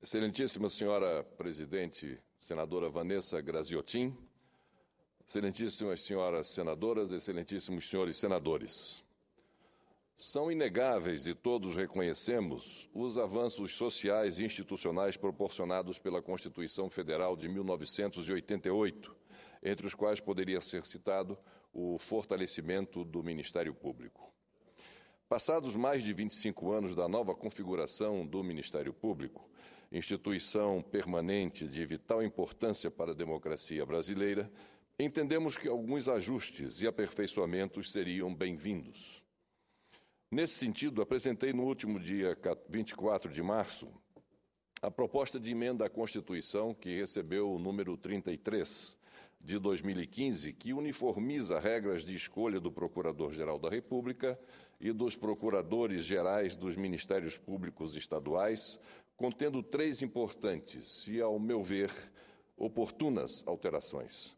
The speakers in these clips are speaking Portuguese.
Excelentíssima senhora presidente, senadora Vanessa Graziotin, excelentíssimas senhoras senadoras, excelentíssimos senhores senadores. São inegáveis e todos reconhecemos os avanços sociais e institucionais proporcionados pela Constituição Federal de 1988, entre os quais poderia ser citado o fortalecimento do Ministério Público. Passados mais de 25 anos da nova configuração do Ministério Público, instituição permanente de vital importância para a democracia brasileira, entendemos que alguns ajustes e aperfeiçoamentos seriam bem-vindos. Nesse sentido, apresentei no último dia 24 de março a proposta de emenda à Constituição, que recebeu o número 33 de 2015, que uniformiza regras de escolha do Procurador-Geral da República e dos Procuradores-Gerais dos Ministérios Públicos Estaduais, contendo 3 importantes e, ao meu ver, oportunas alterações.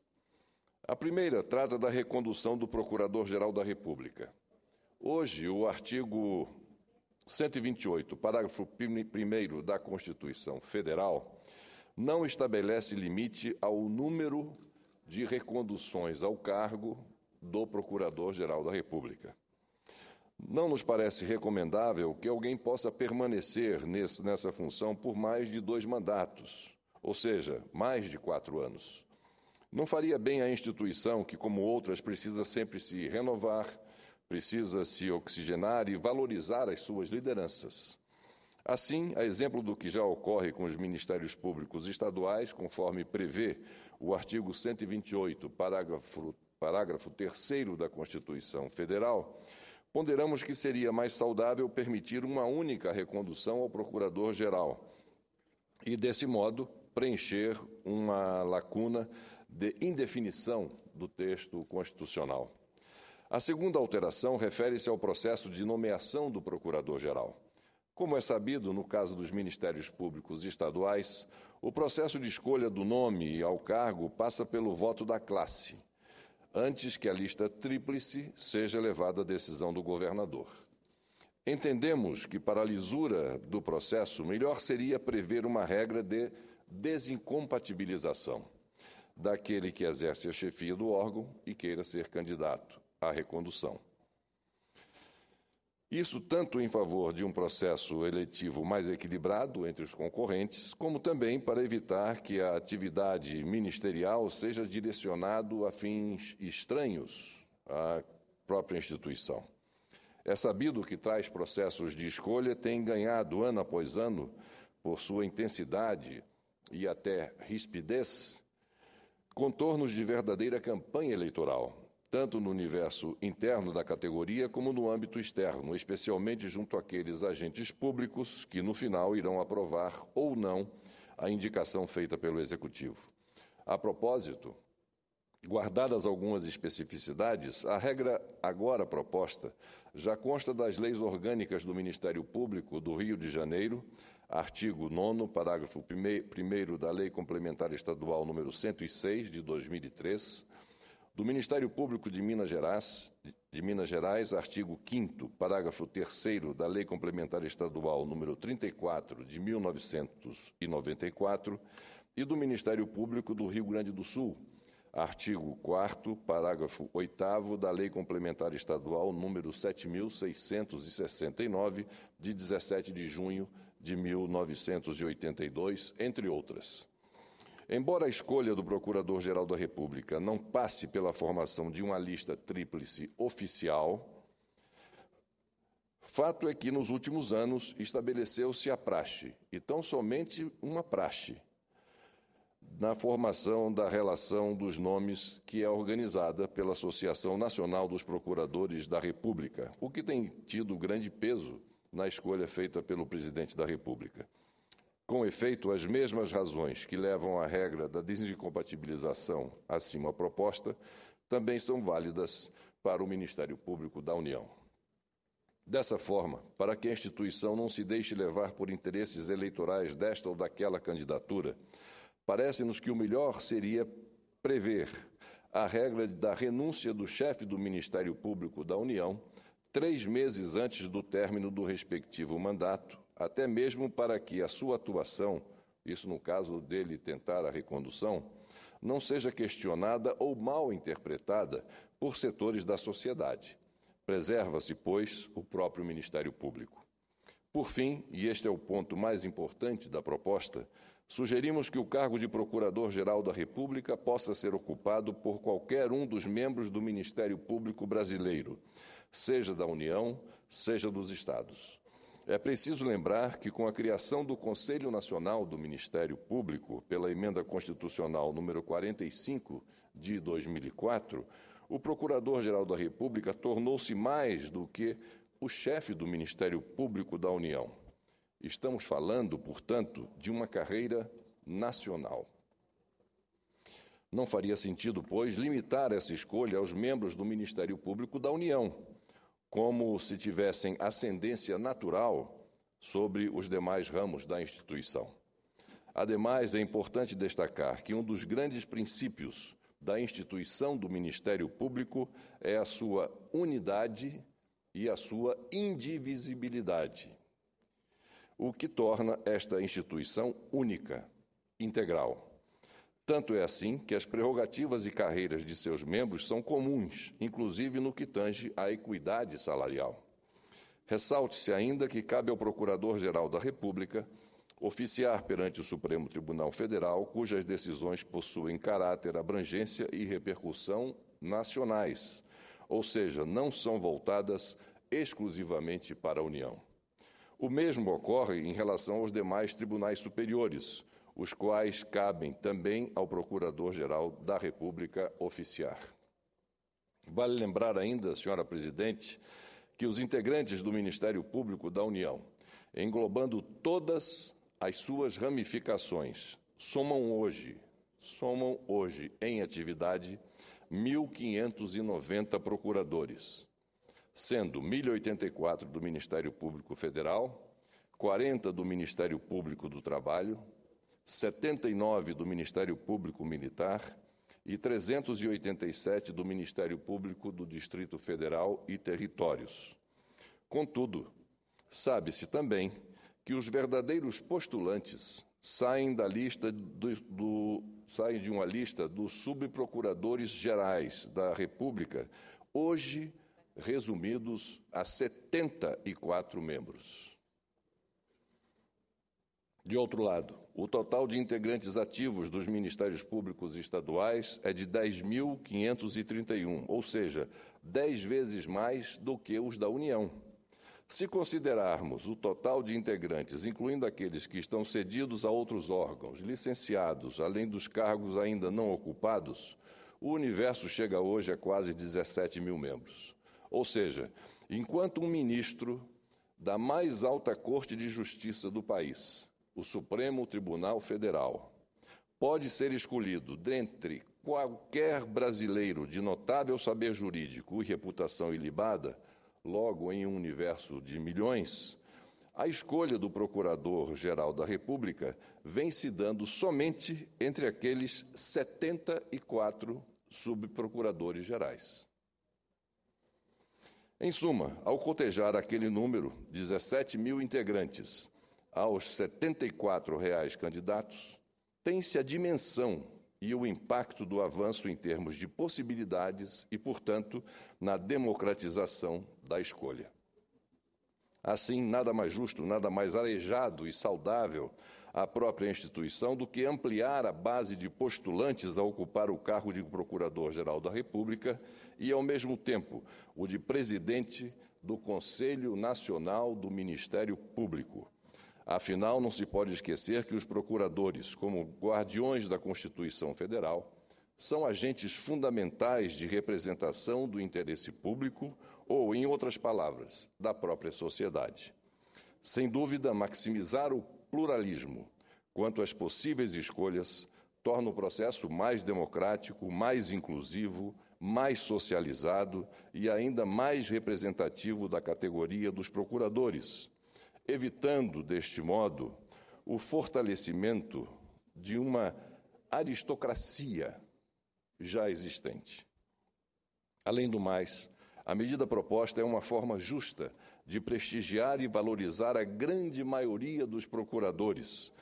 A primeira trata da recondução do Procurador-Geral da República. Hoje, o artigo 128, parágrafo 1º da Constituição Federal, não estabelece limite ao número de reconduções ao cargo do Procurador-Geral da República. Não nos parece recomendável que alguém possa permanecer nessa função por mais de 2 mandatos, ou seja, mais de 4 anos. Não faria bem à instituição, que, como outras, precisa sempre se renovar, precisa se oxigenar e valorizar as suas lideranças. Assim, a exemplo do que já ocorre com os Ministérios Públicos Estaduais, conforme prevê o artigo 128, parágrafo 3º da Constituição Federal, ponderamos que seria mais saudável permitir uma única recondução ao Procurador-Geral e, desse modo, preencher uma lacuna de indefinição do texto constitucional. A segunda alteração refere-se ao processo de nomeação do Procurador-Geral. Como é sabido, no caso dos Ministérios Públicos Estaduais, o processo de escolha do nome ao cargo passa pelo voto da classe, antes que a lista tríplice seja levada à decisão do governador. Entendemos que, para a lisura do processo, melhor seria prever uma regra de desincompatibilização daquele que exerce a chefia do órgão e queira ser candidato à recondução. Isso tanto em favor de um processo eletivo mais equilibrado entre os concorrentes, como também para evitar que a atividade ministerial seja direcionada a fins estranhos à própria instituição. É sabido que tais processos de escolha têm ganhado ano após ano, por sua intensidade e até rispidez, contornos de verdadeira campanha eleitoral, tanto no universo interno da categoria como no âmbito externo, especialmente junto àqueles agentes públicos que, no final, irão aprovar ou não a indicação feita pelo Executivo. A propósito, guardadas algumas especificidades, a regra agora proposta já consta das leis orgânicas do Ministério Público do Rio de Janeiro, artigo 9º, parágrafo 1º da Lei Complementar Estadual número 106, de 2003, do Ministério Público de Minas Gerais, artigo 5º, parágrafo 3º da Lei Complementar Estadual número 34, de 1994, e do Ministério Público do Rio Grande do Sul, artigo 4º, parágrafo 8º da Lei Complementar Estadual número 7.669, de 17 de junho de 1982, entre outras. Embora a escolha do Procurador-Geral da República não passe pela formação de uma lista tríplice oficial, fato é que, nos últimos anos, estabeleceu-se a praxe, e tão somente uma praxe, na formação da relação dos nomes que é organizada pela Associação Nacional dos Procuradores da República, o que tem tido grande peso na escolha feita pelo Presidente da República. Com efeito, as mesmas razões que levam à regra da desincompatibilização acima proposta também são válidas para o Ministério Público da União. Dessa forma, para que a instituição não se deixe levar por interesses eleitorais desta ou daquela candidatura, parece-nos que o melhor seria prever a regra da renúncia do chefe do Ministério Público da União 3 meses antes do término do respectivo mandato, até mesmo para que a sua atuação isso no caso dele tentar a recondução, não seja questionada ou mal interpretada por setores da sociedade. Preserva-se, pois, o próprio Ministério Público. Por fim, e este é o ponto mais importante da proposta, sugerimos que o cargo de Procurador-Geral da República possa ser ocupado por qualquer um dos membros do Ministério Público brasileiro, seja da União, seja dos Estados. É preciso lembrar que, com a criação do Conselho Nacional do Ministério Público, pela Emenda Constitucional número 45 de 2004, o Procurador-Geral da República tornou-se mais do que o chefe do Ministério Público da União. Estamos falando, portanto, de uma carreira nacional. Não faria sentido, pois, limitar essa escolha aos membros do Ministério Público da União, como se tivessem ascendência natural sobre os demais ramos da instituição. Ademais, é importante destacar que um dos grandes princípios da instituição do Ministério Público é a sua unidade e a sua indivisibilidade, o que torna esta instituição única, integral. Tanto é assim que as prerrogativas e carreiras de seus membros são comuns, inclusive no que tange à equidade salarial. Ressalte-se ainda que cabe ao Procurador-Geral da República oficiar perante o Supremo Tribunal Federal, cujas decisões possuem caráter, abrangência e repercussão nacionais, ou seja, não são voltadas exclusivamente para a União. O mesmo ocorre em relação aos demais tribunais superiores, os quais cabem também ao Procurador-Geral da República oficiar. Vale lembrar ainda, senhora Presidente, que os integrantes do Ministério Público da União, englobando todas as suas ramificações, somam hoje em atividade 1.590 procuradores, sendo 1.084 do Ministério Público Federal, 40 do Ministério Público do Trabalho, 79 do Ministério Público Militar e 387 do Ministério Público do Distrito Federal e Territórios. Contudo, sabe-se também que os verdadeiros postulantes saem de uma lista dos subprocuradores gerais da República, hoje resumidos a 74 membros. De outro lado, o total de integrantes ativos dos Ministérios Públicos Estaduais é de 10.531, ou seja, 10 vezes mais do que os da União. Se considerarmos o total de integrantes, incluindo aqueles que estão cedidos a outros órgãos, licenciados, além dos cargos ainda não ocupados, o universo chega hoje a quase 17 mil membros. Ou seja, enquanto um ministro da mais alta Corte de Justiça do país, o Supremo Tribunal Federal, pode ser escolhido dentre qualquer brasileiro de notável saber jurídico e reputação ilibada, logo em um universo de milhões, a escolha do Procurador-Geral da República vem se dando somente entre aqueles 74 subprocuradores gerais. Em suma, ao cotejar aquele número, 17 mil integrantes, aos 74 reais candidatos, tem-se a dimensão e o impacto do avanço em termos de possibilidades e, portanto, na democratização da escolha. Assim, nada mais justo, nada mais arejado e saudável à própria instituição do que ampliar a base de postulantes a ocupar o cargo de Procurador-Geral da República e, ao mesmo tempo, o de presidente do Conselho Nacional do Ministério Público. Afinal, não se pode esquecer que os procuradores, como guardiões da Constituição Federal, são agentes fundamentais de representação do interesse público ou, em outras palavras, da própria sociedade. Sem dúvida, maximizar o pluralismo quanto às possíveis escolhas torna o processo mais democrático, mais inclusivo, mais socializado e ainda mais representativo da categoria dos procuradores, evitando, deste modo, o fortalecimento de uma aristocracia já existente. Além do mais, a medida proposta é uma forma justa de prestigiar e valorizar a grande maioria dos procuradores,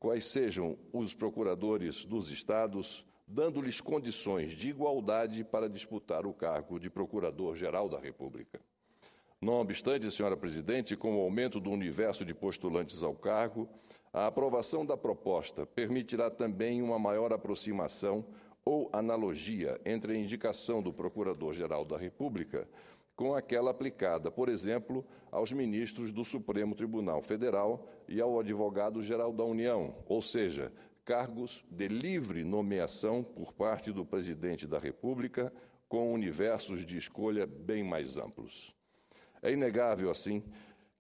quais sejam os procuradores dos estados, dando-lhes condições de igualdade para disputar o cargo de Procurador-Geral da República. Não obstante, senhora presidente, com o aumento do universo de postulantes ao cargo, a aprovação da proposta permitirá também uma maior aproximação ou analogia entre a indicação do Procurador-Geral da República com aquela aplicada, por exemplo, aos ministros do Supremo Tribunal Federal e ao Advogado-Geral da União, ou seja, cargos de livre nomeação por parte do Presidente da República, com universos de escolha bem mais amplos. É inegável, assim,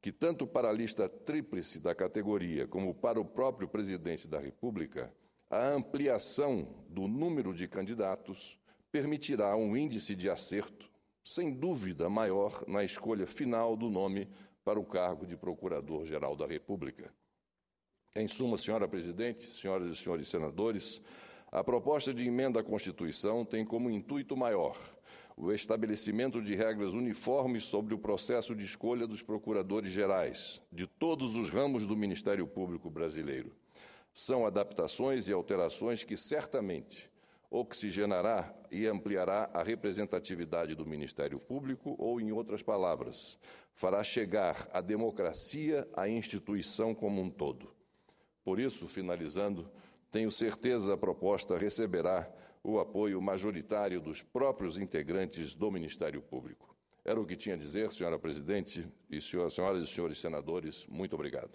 que tanto para a lista tríplice da categoria como para o próprio Presidente da República, a ampliação do número de candidatos permitirá um índice de acerto sem dúvida maior na escolha final do nome para o cargo de Procurador-Geral da República. Em suma, senhora presidente, senhoras e senhores senadores, a proposta de emenda à Constituição tem como intuito maior o estabelecimento de regras uniformes sobre o processo de escolha dos procuradores gerais de todos os ramos do Ministério Público brasileiro. São adaptações e alterações que certamente oxigenará e ampliará a representatividade do Ministério Público ou, em outras palavras, fará chegar a democracia à instituição como um todo. Por isso, finalizando, tenho certeza a proposta receberá o apoio majoritário dos próprios integrantes do Ministério Público. Era o que tinha a dizer, senhora presidente, e senhoras e senhores senadores, muito obrigado.